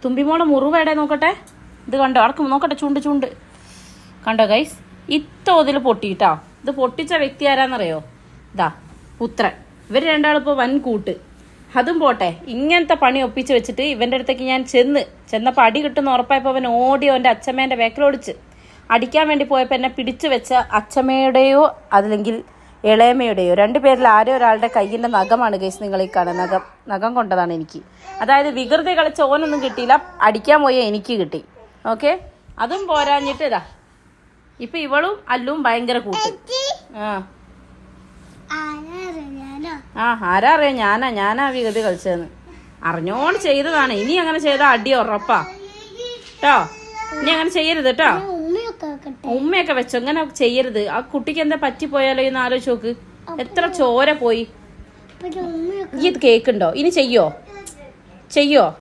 തുമ്പിമോളെ മുറിവേടെ നോക്കട്ടെ. ഇത് കണ്ടോ, അടക്കം നോക്കട്ടെ, ചുണ്ട് കണ്ടോ ഗൈസ്, ഇത്തോതിൽ പൊട്ടിയിട്ടോ. ഇത് പൊട്ടിച്ച വ്യക്തി ആരാന്നറിയോ? ഇതാ പുത്രൻ. ഇവർ രണ്ടാളിപ്പോൾ വൻ കൂട്ട്. അതും പോട്ടെ, ഇങ്ങനത്തെ പണി ഒപ്പിച്ച് വെച്ചിട്ട് ഇവൻ്റെ അടുത്തേക്ക് ഞാൻ ചെന്നപ്പോൾ അടി കിട്ടുന്ന ഉറപ്പായപ്പോൾ അവൻ ഓടി അവൻ്റെ അച്ഛമ്മേൻ്റെ ബാക്കിലോടിച്ച് അടിക്കാൻ വേണ്ടി പോയപ്പോൾ എന്നെ പിടിച്ചു വെച്ച അച്ഛമ്മയുടെയോ അല്ലെങ്കിൽ ഇളയമ്മയുടെയോ രണ്ടുപേരിൽ ആരോ ഒരാളുടെ കയ്യിൻ്റെ നഖമാണ് ഗൈസ് നിങ്ങൾ ഈ കാണുന്നത്. നഖം കൊണ്ടതാണ് എനിക്ക്. അതായത് വികൃതി കളിച്ച ഓനൊന്നും കിട്ടിയില്ല, അടിക്കാൻ പോയ എനിക്ക് കിട്ടി. ഓക്കെ, അതും പോരാഞ്ഞിട്ട് ഇതാ ഇപ്പം ഇവളും അല്ലും ഭയങ്കര കൂട്ട്. ആരാ അറിയാം? ഞാനാ വികൃതി കളിച്ചതെന്ന് അറിഞ്ഞോണ്ട് ചെയ്തതാണ്. ഇനി അങ്ങനെ ചെയ്താൽ അടി ഉറപ്പാ കേട്ടോ. ഇനി അങ്ങനെ ചെയ്യരുത് കേട്ടോ. ഉമ്മയൊക്കെ വെച്ചോ, അങ്ങനെ ചെയ്യരുത്. ആ കുട്ടിക്ക് എന്താ പറ്റിപ്പോയാലോ എന്ന് ആലോചിച്ച് നോക്ക്. എത്ര ചോര പോയി. ഈ ഇത് കേക്കുണ്ടോ? ഇനി ചെയ്യോ?